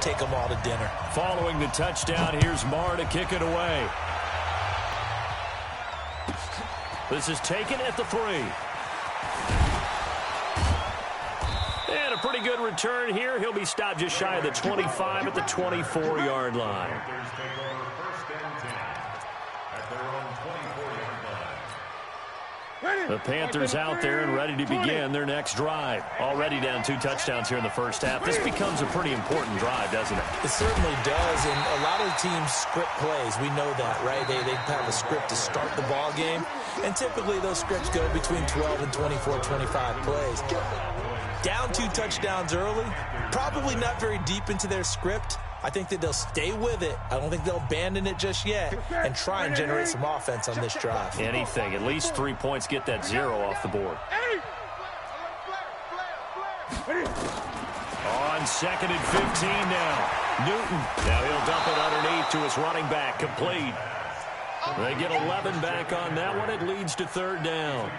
take them all to dinner. Following the touchdown, here's Nard to kick it away. This is taken at the 3. And a pretty good return here. He'll be stopped just shy of the 25 at the 24-yard line. The Panthers out there and ready to begin their next drive. Already down 2 touchdowns here in the first half. This becomes a pretty important drive, doesn't it? It certainly does, and a lot of the teams script plays. We know that, right? They have a script to start the ball game, and typically those scripts go between 12 and 24, 25 plays. Down 2 touchdowns early, probably not very deep into their script. I think that they'll stay with it. I don't think they'll abandon it just yet and try and generate some offense on this drive. Anything. At least 3 points, get that 0 off the board. On 2nd and 15 now. Newton. Now he'll dump it underneath to his running back. Complete. They get 11 back on that one. It leads to 3rd down.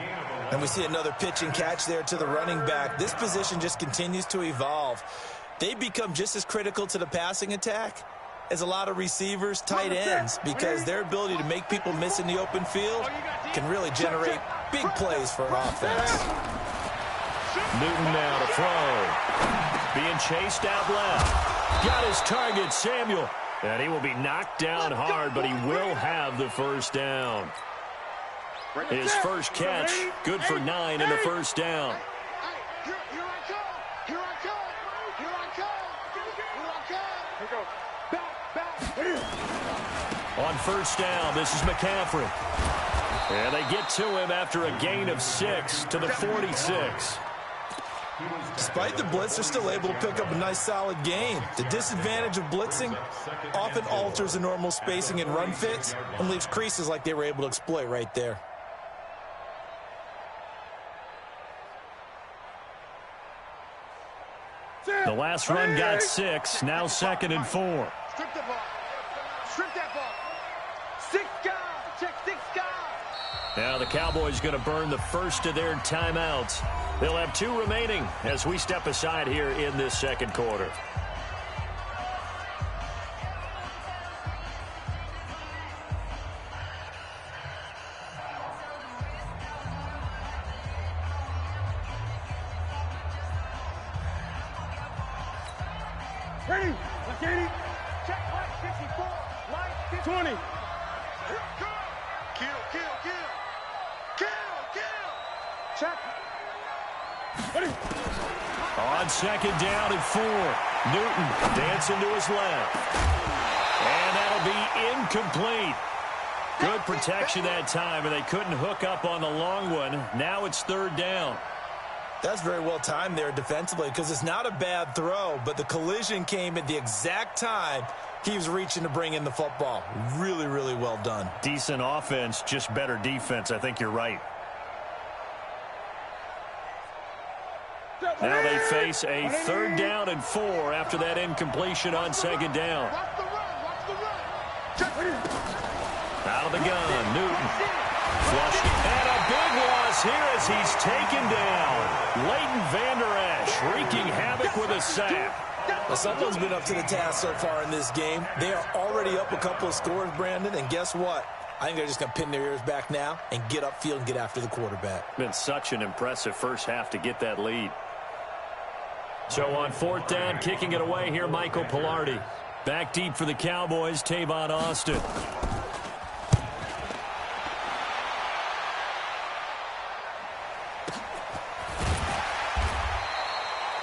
And we see another pitch and catch there to the running back. This position just continues to evolve. They become just as critical to the passing attack as a lot of receivers, tight ends, because their ability to make people miss in the open field can really generate big plays for an offense. Newton now to throw. Being chased out left. Got his target, Samuel. And he will be knocked down hard, but he will have the 1st down. His first catch, good for 9 and a 1st down. On 1st down, this is McCaffrey. And they get to him after a gain of 6 to the 46. Despite the blitz, they're still able to pick up a nice, solid gain. The disadvantage of blitzing often alters the normal spacing and run fits and leaves creases like they were able to exploit right there. The last run got 6, now 2nd and 4. Strip the ball. Strip that ball. 6 guys. Check 6 guys. Now the Cowboys going to burn the first of their timeouts. They'll have 2 remaining as we step aside here in this 2nd quarter. Ready. Let's get it. Check line 54. Line 50. 20. Kill. Check. Ready. On 2nd down and 4. Newton dancing to his left. And that'll be incomplete. Good protection that time, and they couldn't hook up on the long one. Now it's 3rd down. That's very well timed there defensively because it's not a bad throw, but the collision came at the exact time he was reaching to bring in the football. Really, really well done. Decent offense, just better defense. I think you're right. Now they face a 3rd down and 4 after that incompletion on 2nd down. Out of the gun, Newton. Flushed. And a big loss here as he's taken down. Leighton Vander Esch wreaking havoc with a sack. Well, someone's been up to the task so far in this game. They are already up a couple of scores, Brandon, and guess what? I think they're just going to pin their ears back now and get upfield and get after the quarterback. Been such an impressive first half to get that lead. So on 4th down, kicking it away here, Michael Pilardi. Back deep for the Cowboys, Tavon Austin.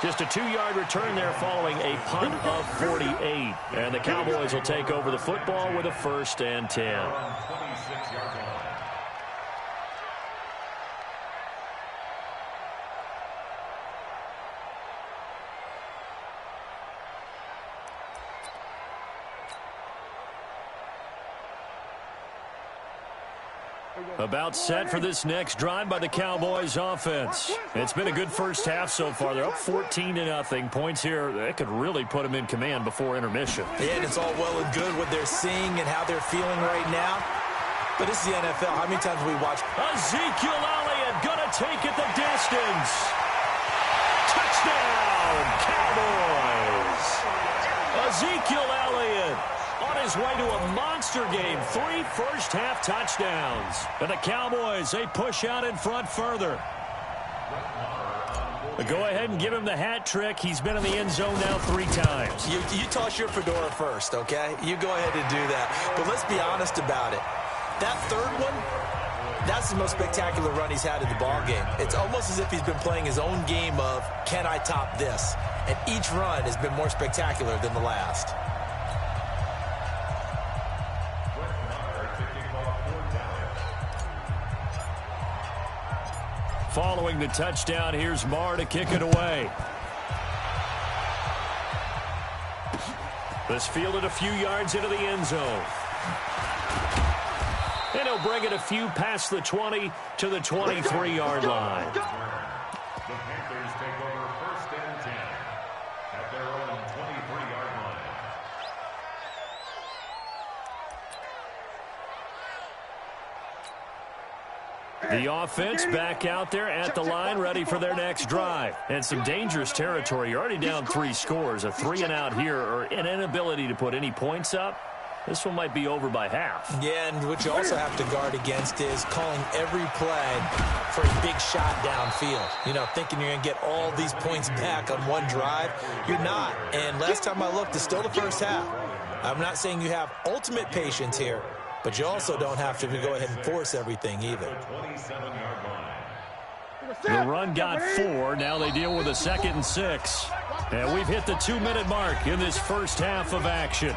Just a 2-yard return there following a punt of 48. And the Cowboys will take over the football with a 1st and 10. About set for this next drive by the Cowboys offense. It's been a good first half so far. They're up 14-0. Points here, that could really put them in command before intermission. Yeah, and it's all well and good what they're seeing and how they're feeling right now. But this is the NFL. How many times have we watched? Ezekiel Elliott gonna take it the distance. Touchdown, Cowboys. Ezekiel Elliott on his way to a monster game. 3 first-half touchdowns. And the Cowboys, they push out in front further. Go ahead and give him the hat trick. He's been in the end zone now 3 times. You toss your fedora first, okay? You go ahead and do that. But let's be honest about it. That third one, that's the most spectacular run he's had in the ball game. It's almost as if he's been playing his own game of, can I top this? And each run has been more spectacular than the last. Following the touchdown, here's Nard to kick it away. This fielded a few yards into the end zone. And he'll bring it a few past the 20 to the 23-yard line. The Panthers take over 1st and 10 at their own 23-yard line. The offense back out there at the line, ready for their next drive. And some dangerous territory. You're already down 3 scores. A 3-and-out here, or an inability to put any points up. This one might be over by half. Yeah, and what you also have to guard against is calling every play for a big shot downfield. You know, thinking you're going to get all these points back on one drive. You're not. And last time I looked, it's still the first half. I'm not saying you have ultimate patience here, but you also don't have to go ahead and force everything either. The run got 4. Now they deal with a 2nd and 6. And we've hit the 2-minute mark in this first half of action.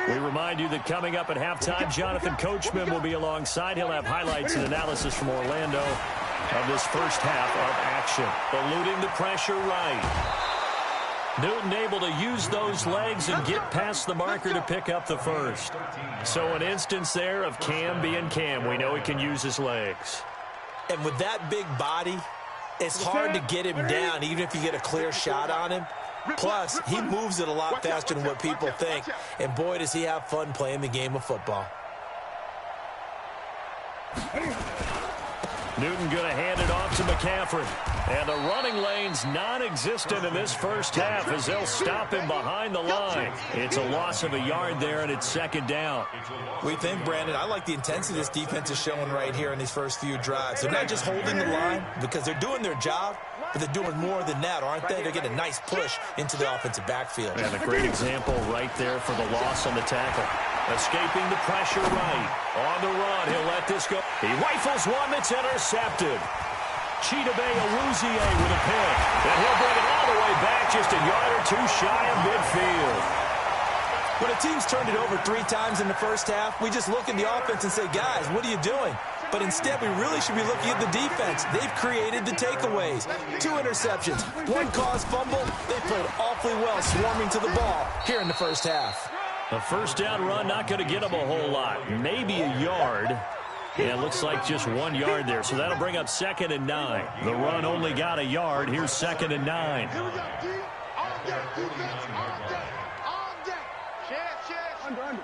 We remind you that coming up at halftime, Jonathan Coachman will be alongside. He'll have highlights and analysis from Orlando of this first half of action. Eluding the pressure right. Newton able to use those legs and get past the marker to pick up the first. So an instance there of Cam being Cam. We know he can use his legs. And with that big body, it's hard to get him down, even if you get a clear shot on him. Plus, he moves it a lot faster than what people think. And boy, does he have fun playing the game of football. Newton going to hand it off to McCaffrey. And the running lane's non-existent in this first half as they'll stop him behind the line. It's a loss of a yard there, and it's 2nd down. We think, Brandon, I like the intensity this defense is showing right here in these first few drives. They're not just holding the line because they're doing their job, but they're doing more than that, aren't they? They're getting a nice push into the offensive backfield. And a great example right there for the loss on the tackle. Escaping the pressure right. On the run, he'll let this go. He rifles one that's intercepted. Chidobe Awuzie with a pick. And he'll bring it all the way back, just a yard or 2 shy of midfield. When a team's turned it over 3 times in the first half, we just look at the offense and say, guys, what are you doing? But instead, we really should be looking at the defense. They've created the takeaways. 2 interceptions, 1 caused fumble. They played awfully well swarming to the ball here in the first half. A first down run, not going to get them a whole lot. Maybe a yard. Yeah, it looks like just 1 yard there. So that'll bring up 2nd and 9. The run only got a yard. Here's 2nd and 9. Here we go, D. All day, defense, all day, all day. Chance. Under.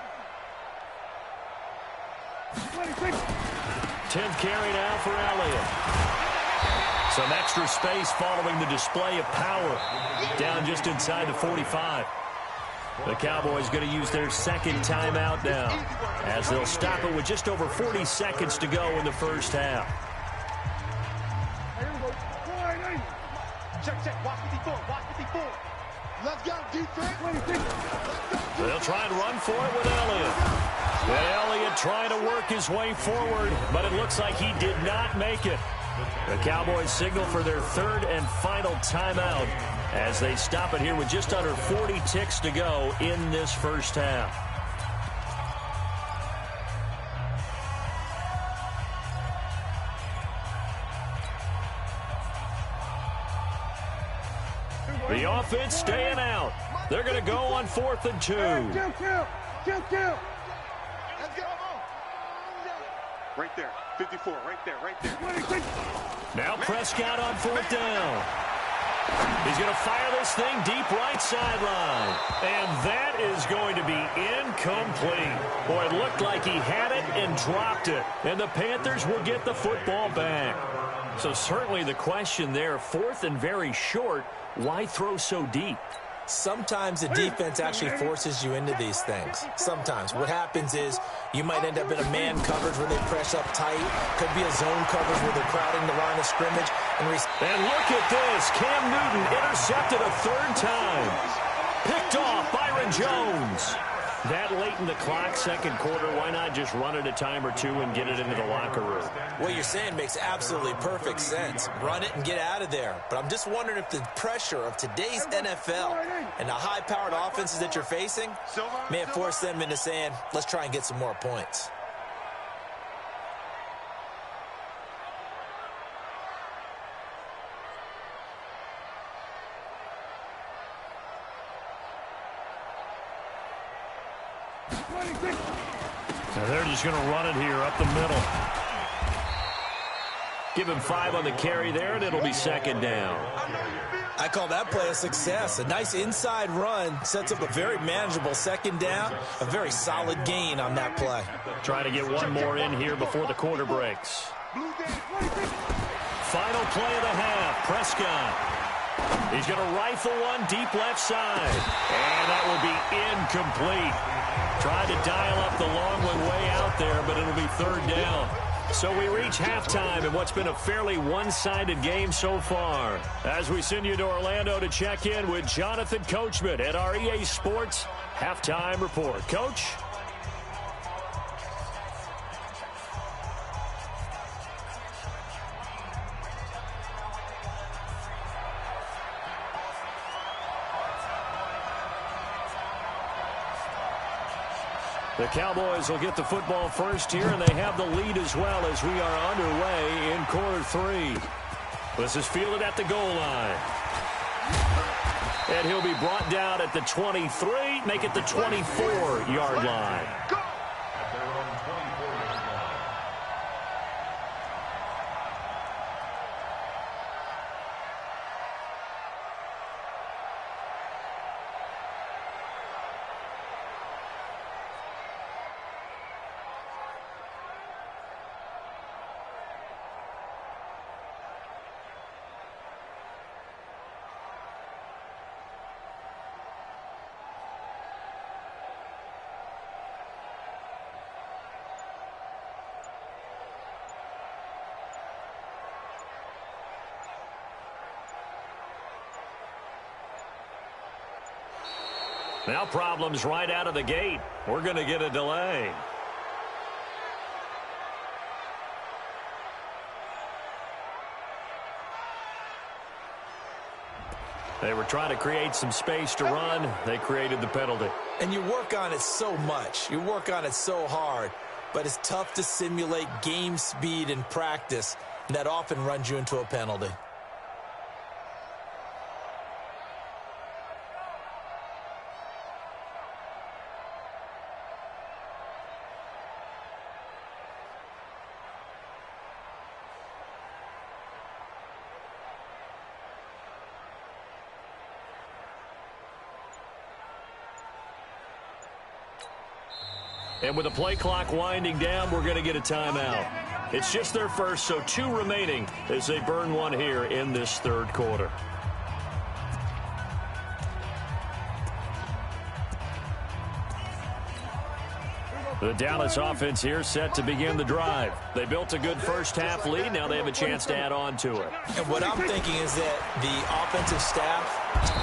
10th carry now for Elliott. Some extra space following the display of power. Down just inside the 45. The Cowboys going to use their 2nd timeout now as they'll stop it with just over 40 seconds to go in the first half. Check. Watch 54. Let's go, defense. They'll try and run for it with Elliott. And Elliott trying to work his way forward, but it looks like he did not make it. The Cowboys signal for their 3rd and final timeout as they stop it here with just under 40 ticks to go in this first half. The offense staying out. They're going to go on 4th and 2. Kill. Let's go. Right there. 54. Right there. Now Prescott on 4th down. He's going to fire this thing deep right sideline. And that is going to be incomplete. Boy, it looked like he had it and dropped it. And the Panthers will get the football back. So certainly the question there, 4th and very short, why throw so deep? Sometimes the defense actually forces you into these things. Sometimes. What happens is you might end up in a man coverage where they press up tight. Could be a zone coverage where they're crowding the line of scrimmage. And look at this. Cam Newton intercepted a 3rd time. Picked off Byron Jones. That late in the clock, 2nd quarter, why not just run it a time or two and get it into the locker room? What you're saying makes absolutely perfect sense. Run it and get out of there. But I'm just wondering if the pressure of today's NFL and the high-powered offenses that you're facing may have forced them into saying, let's try and get some more points. So they're just going to run it here up the middle. Give him 5 on the carry there, and it'll be 2nd down. I call that play a success. A nice inside run sets up a very manageable 2nd down. A very solid gain on that play. Try to get one more in here before the quarter breaks. Final play of the half. Prescott. He's going to rifle one deep left side. And that will be incomplete. Tried to dial up the long one way out there, but it'll be 3rd down. So we reach halftime in what's been a fairly one-sided game so far. As we send you to Orlando to check in with Jonathan Coachman at our EA Sports Halftime Report. Coach? The Cowboys will get the football first here, and they have the lead as well as we are underway in quarter 3. This is fielded at the goal line. And he'll be brought down at the 23, make it the 24-yard line. Now problems right out of the gate. We're going to get a delay. They were trying to create some space to run. They created the penalty. And you work on it so much. You work on it so hard. But it's tough to simulate game speed in practice. And that often runs you into a penalty. And with the play clock winding down, we're going to get a timeout. It's just their first, so 2 remaining as they burn one here in this 3rd quarter. The Dallas offense here set to begin the drive. They built a good first-half lead. Now they have a chance to add on to it. And what I'm thinking is that the offensive staff,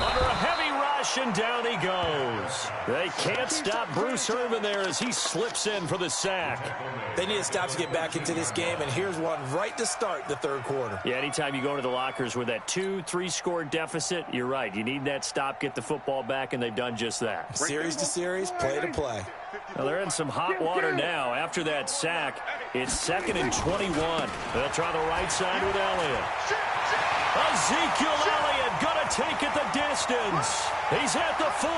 under a heavy rush, and down he goes. They can't stop Bruce Irvin there as he slips in for the sack. They need to stop to get back into this game, and here's one right to start the 3rd quarter. Yeah, anytime you go to the lockers with that 2-3 score deficit, you're right. You need that stop, get the football back, and they've done just that. Series to series, play to play. Well, they're in some hot water now. After that sack, it's 2nd and 21. They'll try the right side with Elliott. Ezekiel Elliott going to take it the distance. He's at the 40.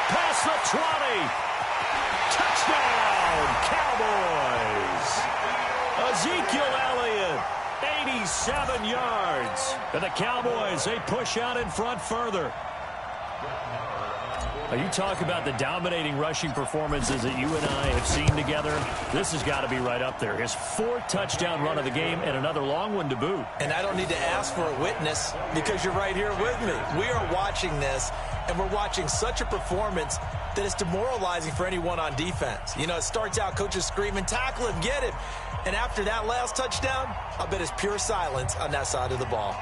Past the 20. Touchdown, Cowboys. Ezekiel Elliott 87 yards. And the Cowboys, they push out in front further. You talk about the dominating rushing performances that you and I have seen together. This has got to be right up there. His 4th touchdown run of the game and another long one to boot. And I don't need to ask for a witness because you're right here with me. We are watching this, and we're watching such a performance that it's demoralizing for anyone on defense. You know, it starts out coaches screaming, tackle him, get him. And after that last touchdown, I bet it's pure silence on that side of the ball.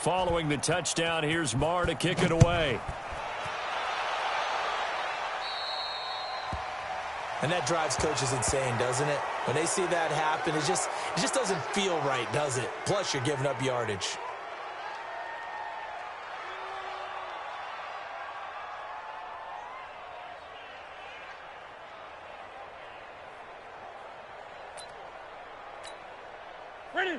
Following the touchdown, here's Nard to kick it away. And that drives coaches insane, doesn't it? When they see that happen, it just doesn't feel right, does it? Plus, you're giving up yardage.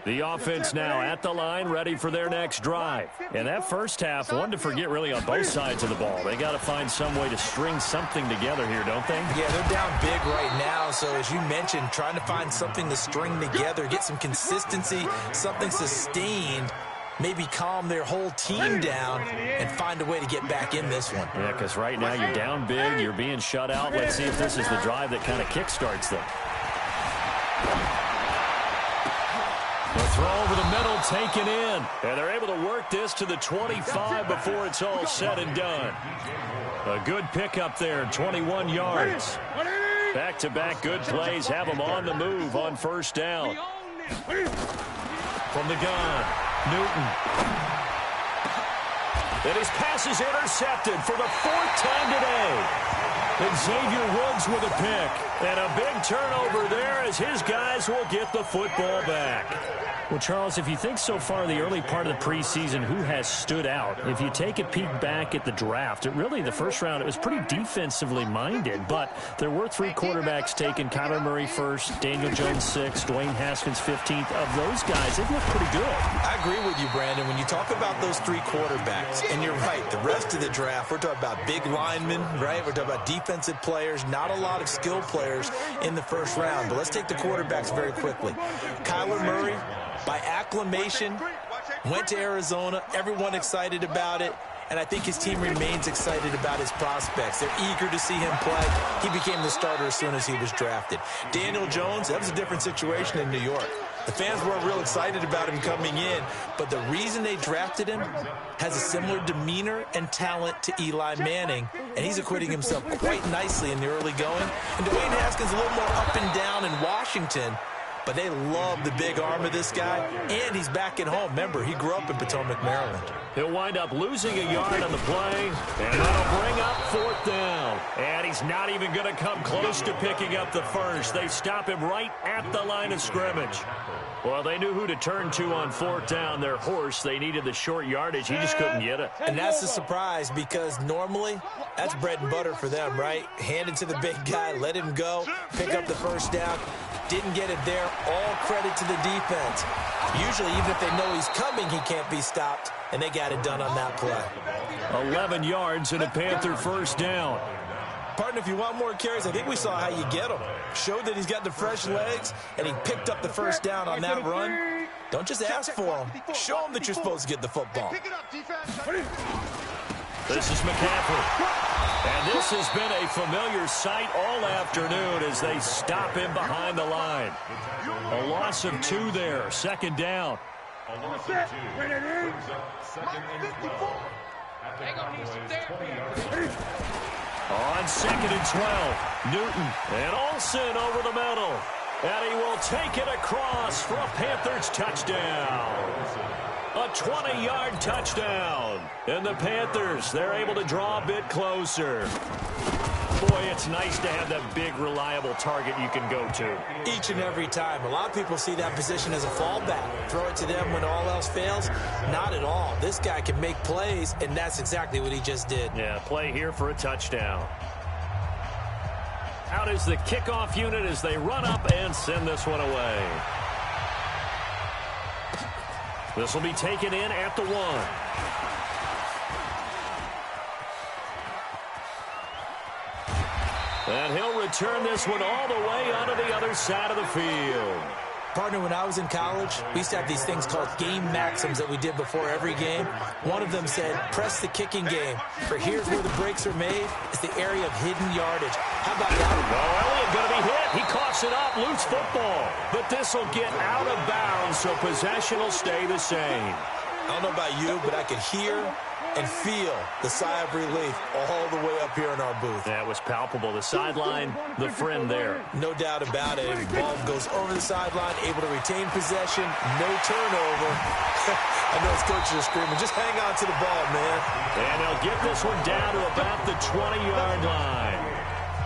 The offense now at the line, ready for their next drive. And that first half, one to forget really on both sides of the ball. They got to find some way to string something together here, don't they? Yeah, they're down big right now. So as you mentioned, trying to find something to string together, get some consistency, something sustained, maybe calm their whole team down and find a way to get back in this one. Yeah, because right now you're down big, you're being shut out. Let's see if this is the drive that kind of kickstarts them. The throw over the middle taken in. And they're able to work this to the 25 before it's all said and done. A good pickup there, 21 yards. Back-to-back good plays have them on the move on first down. From the gun, Newton. And his pass is intercepted for the 4th time today. And Xavier Woods with a pick. And a big turnover there as his guys will get the football back. Well, Charles, if you think so far in the early part of the preseason, who has stood out? If you take a peek back at the draft, the first round, it was pretty defensively minded. But there were 3 quarterbacks taken. Kyler Murray first, Daniel Jones 6th, Dwayne Haskins 15th. Of those guys, they've looked pretty good. I agree with you, Brandon. When you talk about those 3 quarterbacks, and you're right, the rest of the draft, we're talking about big linemen, right? We're talking about defensive players, not a lot of skill players in the first round. But let's take the quarterbacks very quickly. Kyler Murray, by acclamation, went to Arizona. Everyone excited about it. And I think his team remains excited about his prospects. They're eager to see him play. He became the starter as soon as he was drafted. Daniel Jones, that was a different situation in New York. The fans weren't real excited about him coming in, but the reason they drafted him has a similar demeanor and talent to Eli Manning, and he's acquitting himself quite nicely in the early going. And Dwayne Haskins a little more up and down in Washington, but they love the big arm of this guy, and he's back at home. Remember, he grew up in Potomac, Maryland. He'll wind up losing a yard on the play, and that'll bring up 4th down. And he's not even going to come close to picking up the first. They stop him right at the line of scrimmage. Well, they knew who to turn to on 4th down. Their horse, they needed the short yardage. He just couldn't get it. And that's a surprise because normally that's bread and butter for them, right? Hand it to the big guy, let him go, pick up the first down. Didn't get it there. All credit to the defense. Usually, even if they know he's coming, he can't be stopped, and they got it done on that play. 11 yards and a Panther first down. Partner, if you want more carries, I think we saw how you get him. Showed that he's got the fresh legs, and he picked up the first down on that run. Don't just ask for him. Show him that you're supposed to get the football. This is McCaffrey. And this has been a familiar sight all afternoon as they stop him behind the line. A loss of 2 there. 2nd down. A loss of 2. Brings up 2nd and 12. At the Cowboys' 20-yard. On 2nd and 12, Newton and Olsen over the middle. And he will take it across for a Panthers touchdown. A 20-yard touchdown. And the Panthers, they're able to draw a bit closer. Boy, it's nice to have that big, reliable target you can go to. Each and every time. A lot of people see that position as a fallback. Throw it to them when all else fails. Not at all. This guy can make plays, and that's exactly what he just did. Yeah, play here for a touchdown. Out is the kickoff unit as they run up and send this one away. This will be taken in at the 1. And he'll return this one all the way onto the other side of the field. Partner, when I was in college, we used to have these things called game maxims that we did before every game. One of them said, press the kicking game. For here's where the breaks are made. It's the area of hidden yardage. How about that? Oh, Elliott going to be hit. He coughs it up. Loose football. But this will get out of bounds, so possession will stay the same. I don't know about you, but I could hear and feel the sigh of relief all the way up here in our booth. That was palpable. The sideline, the friend there. No doubt about it. Ball goes over the sideline, able to retain possession, no turnover. I know his coaches are screaming, just hang on to the ball, man. And they'll get this one down to about the 20-yard line.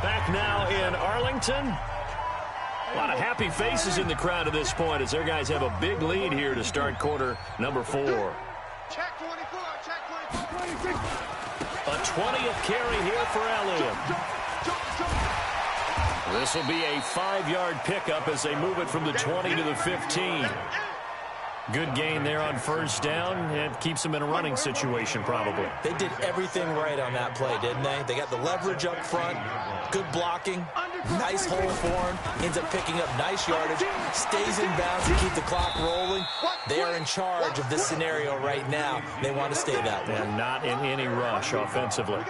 Back now in Arlington. A lot of happy faces in the crowd at this point as their guys have a big lead here to start quarter number 4. Check 24, check 24. A 20th carry here for Elliott. This will be a 5-yard pickup as they move it from the 20 to the 15. Good gain there on first down. It keeps them in a running situation probably. They did everything right on that play, didn't they? They got the leverage up front, good blocking, nice hole for him, ends up picking up nice yardage, stays in bounds to keep the clock rolling. They are in charge of this scenario right now. They want to stay that way. And not in any rush offensively.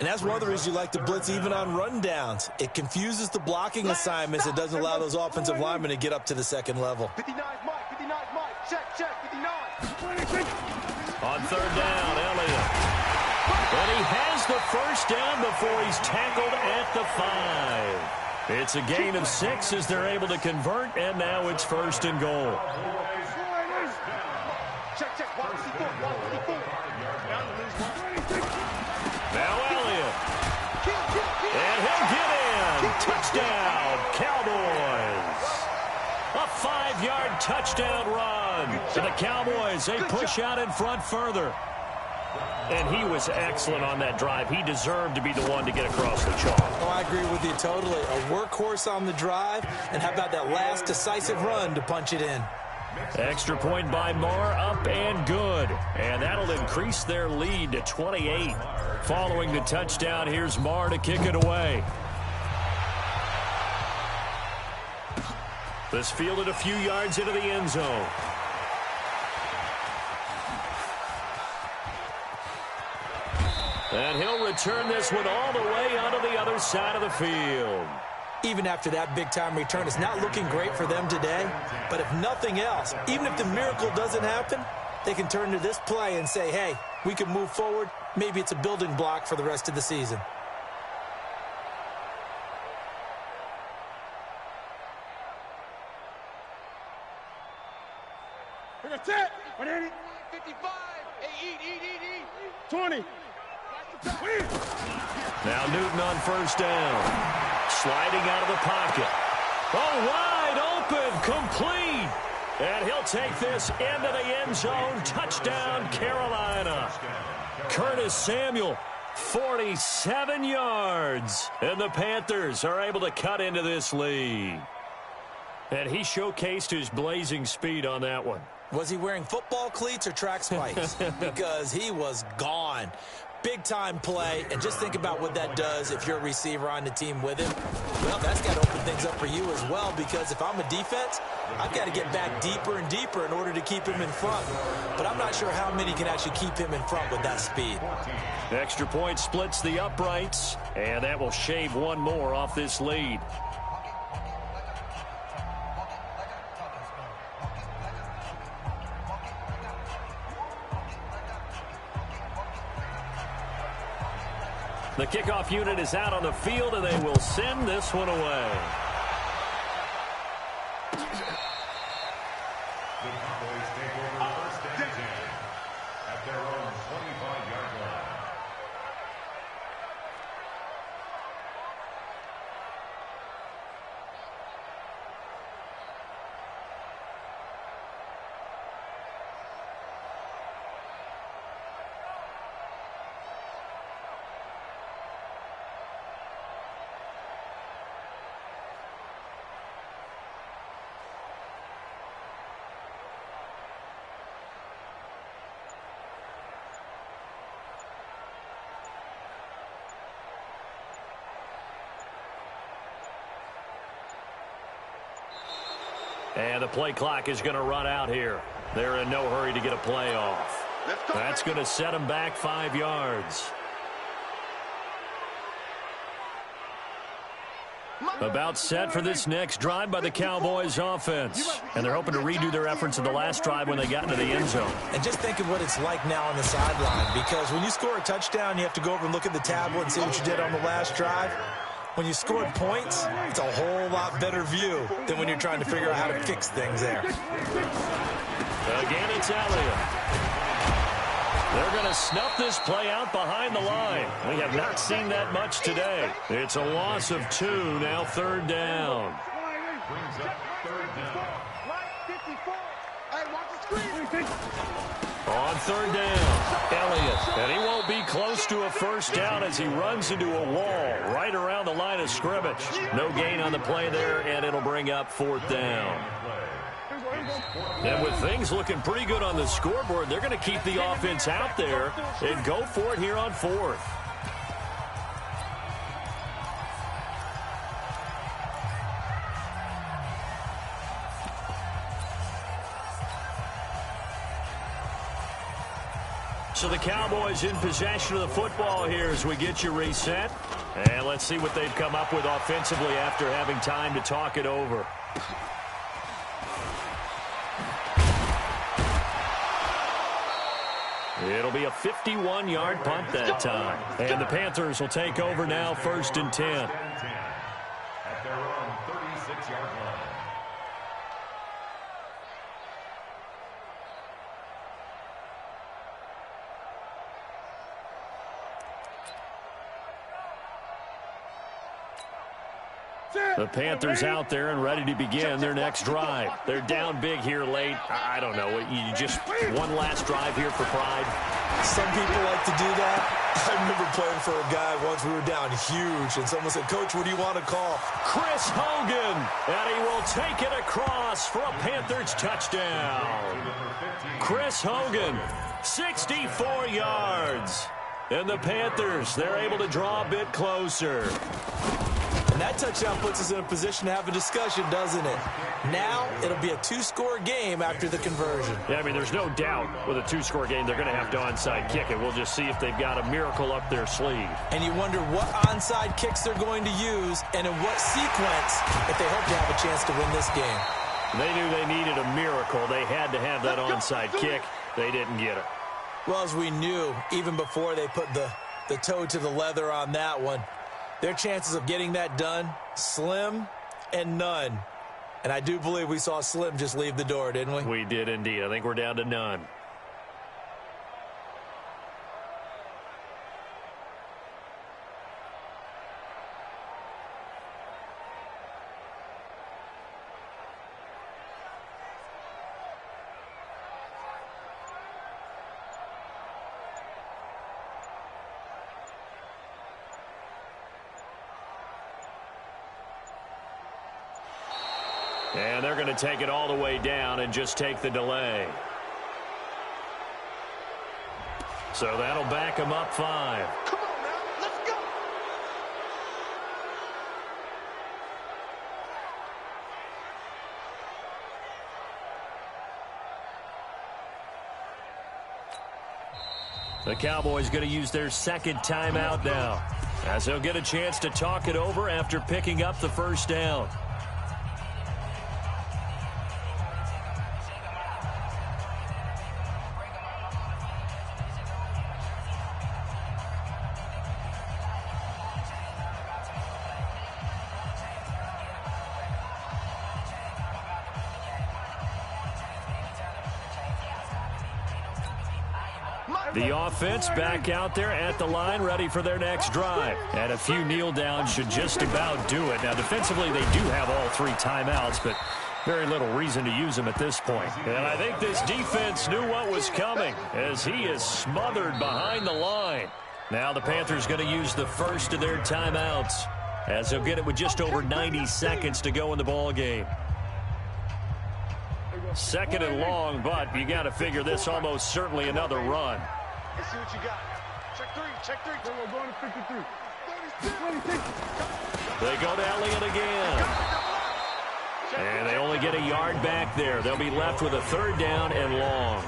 And that's one of the reasons you like to blitz even on rundowns. It confuses the blocking assignments. It doesn't allow those offensive linemen to get up to the second level. 59 Mike, 59 Mike, check, 59. On third down, Elliott. And he has the first down before he's tackled at the 5. It's a gain of 6 as they're able to convert, and now it's first and goal. Check, 154. Now Elliott. And he'll get in. Touchdown, Cowboys. A 5-yard touchdown run. And the Cowboys, they push out in front further. And he was excellent on that drive. He deserved to be the one to get across the chalk. Oh, I agree with you totally. A workhorse on the drive. And how about that last decisive run to punch it in? Extra point by Marr, up and good. And that'll increase their lead to 28. Following the touchdown, here's Marr to kick it away. This fielded a few yards into the end zone. And he'll return this one all the way onto the other side of the field. Even after that big-time return, it's not looking great for them today. But if nothing else, even if the miracle doesn't happen, they can turn to this play and say, hey, we can move forward. Maybe it's a building block for the rest of the season. That's it. 55. Hey, eat. 20. Now Newton on first down. Sliding out of the pocket. Oh, wide open, complete. And he'll take this into the end zone. Touchdown, Carolina. Curtis Samuel, 47 yards. And the Panthers are able to cut into this lead. And he showcased his blazing speed on that one. Was he wearing football cleats or track spikes? Because he was gone. Big-time play, and just think about what that does if you're a receiver on the team with him. Well, that's got to open things up for you as well, because if I'm a defense, I've got to get back deeper and deeper in order to keep him in front. But I'm not sure how many can actually keep him in front with that speed. Extra point splits the uprights, and that will shave one more off this lead. The kickoff unit is out on the field, and they will send this one away. The Cowboys take over first and 10 at their own 25-yard line. And the play clock is going to run out here. They're in no hurry to get a play off. That's going to set them back 5 yards. About set for this next drive by the Cowboys offense. And they're hoping to redo their efforts in the last drive when they got into the end zone. And just think of what it's like now on the sideline, because when you score a touchdown, you have to go over and look at the tablet and see what you did on the last drive. When you scored points, it's a whole lot better view than when you're trying to figure out how to fix things there. Again, it's Elliott. They're going to snuff this play out behind the line. We have not seen that much today. It's a loss of 2, now 3rd down. Brings up 3rd down. On 3rd down, Elliott. And he won't be close to a first down as he runs into a wall right around the line of scrimmage. No gain on the play there, and it'll bring up 4th down. And with things looking pretty good on the scoreboard, they're going to keep the offense out there and go for it here on 4th. So the Cowboys in possession of the football here as we get you reset. And let's see what they've come up with offensively after having time to talk it over. It'll be a 51-yard punt that time. And the Panthers will take over now, 1st and 10. At their own 36-yard line. The Panthers out there and ready to begin their next drive. They're down big here late. I don't know. You just one last drive here for pride. Some people like to do that. I remember playing for a guy once. We were down huge, and someone said, "Coach, what do you want to call?" Chris Hogan, and he will take it across for a Panthers touchdown. Chris Hogan, 64 yards. And the Panthers, they're able to draw a bit closer. And that touchdown puts us in a position to have a discussion, doesn't it? Now, it'll be a 2-score game after the conversion. Yeah, I mean, there's no doubt with a 2-score game, they're going to have to onside kick it. We'll just see if they've got a miracle up their sleeve. And you wonder what onside kicks they're going to use and in what sequence if they hope to have a chance to win this game. They knew they needed a miracle. They had to have that onside kick. They didn't get it. Well, as we knew, even before they put the toe to the leather on that one, their chances of getting that done, slim and none. And I do believe we saw Slim just leave the door, didn't we? We did indeed. I think we're down to none. And they're going to take it all the way down and just take the delay. So that'll back them up 5. Come on now, let's go. The Cowboys going to use their 2nd timeout now, as they'll get a chance to talk it over after picking up the first down. The offense back out there at the line, ready for their next drive. And a few kneel downs should just about do it. Now, defensively, they do have all 3 timeouts, but very little reason to use them at this point. And I think this defense knew what was coming as he is smothered behind the line. Now the Panthers going to use the first of their timeouts, as they'll get it with just over 90 seconds to go in the ball game. 2nd and long, but you got to figure this almost certainly another run. Let's see what you got. Check 3, check 3. We're going to 53. 26. They go to Elliott again. And they only get a yard back there. They'll be left with a 3rd down and long.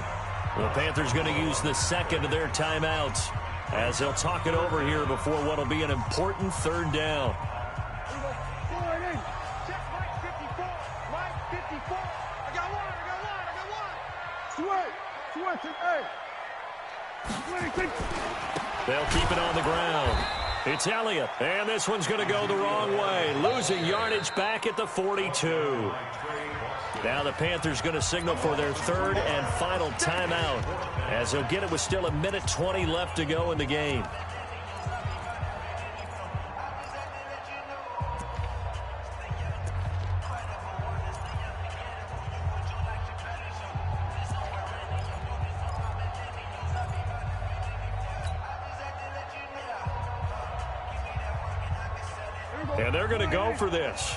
The Panthers going to use the second of their timeouts as they'll talk it over here before what will be an important 3rd down. They'll keep it on the ground. It's Elliott, and this one's going to go the wrong way, losing yardage back at the 42. Now the Panthers going to signal for their 3rd and final timeout as they'll get it with still 1:20 left to go in the game. And they're going to go for this.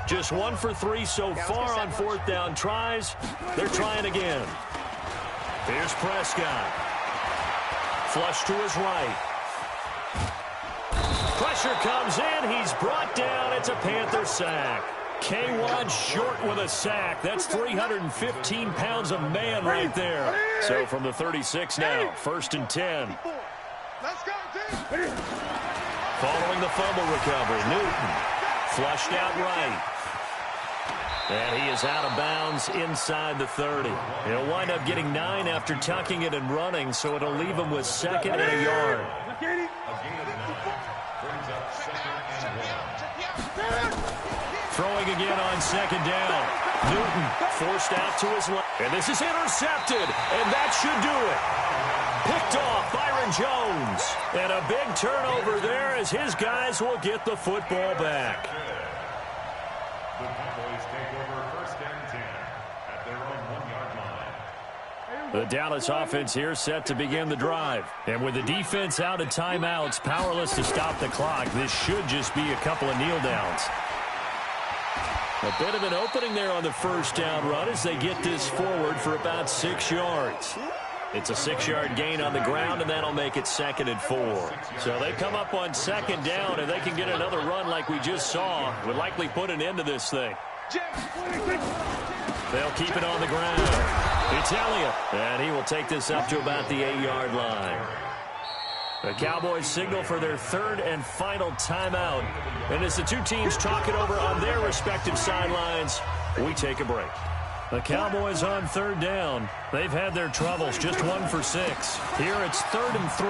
Just 1 for 3 so far on 4th down tries. They're trying again. Here's Prescott. Flush to his right. Pressure comes in. He's brought down. It's a Panther sack. K1 short with a sack. That's 315 pounds of man right there. So from the 36 now, 1st and 10. Let's go, team. Following the fumble recovery, Newton flushed out right. And he is out of bounds inside the 30. He'll wind up getting 9 after tucking it and running, so it'll leave him with 2nd and a yard. Throwing again on 2nd down. Newton forced out to his left. And this is intercepted, and that should do it. Picked off Byron Jones. And a big turnover there as his guys will get the football back. The Cowboys take over 1st and 10 at their own 1-yard line. The Dallas offense here set to begin the drive. And with the defense out of timeouts, powerless to stop the clock, this should just be a couple of kneel downs. A bit of an opening there on the 1st down run as they get this forward for about 6 yards. It's a 6-yard gain on the ground, and that'll make it 2nd and 4. So they come up on 2nd down, and they can get another run like we just saw. Would likely put an end to this thing. They'll keep it on the ground. It's Elliott, and he will take this up to about the 8-yard line. The Cowboys signal for their 3rd and final timeout. And as the two teams talk it over on their respective sidelines, we take a break. The Cowboys on 3rd down. They've had their troubles, just 1 for 6. Here it's 3rd and 3.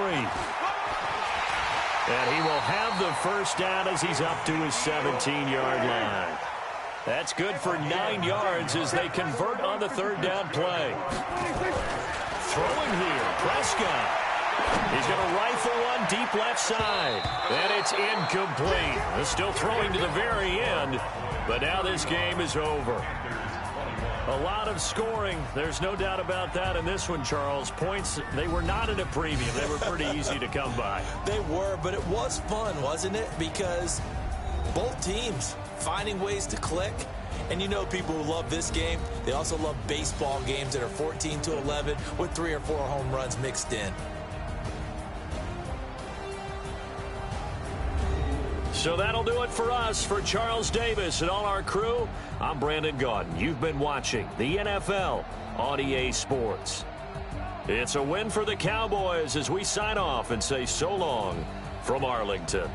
And he will have the 1st down as he's up to his 17-yard line. That's good for 9 yards as they convert on the 3rd down play. Throwing here, Prescott. He's going to rifle one deep left side. And it's incomplete. They're still throwing to the very end. But now this game is over. A lot of scoring. There's no doubt about that in this one, Charles. Points, they were not at a premium. They were pretty easy to come by. They were, but it was fun, wasn't it? Because both teams finding ways to click. And you know people who love this game, they also love baseball games that are 14-11 with 3 or 4 home runs mixed in. So that'll do it for us. For Charles Davis and all our crew, I'm Brandon Gaudin. You've been watching the NFL on EA Sports. It's a win for the Cowboys as we sign off and say so long from Arlington.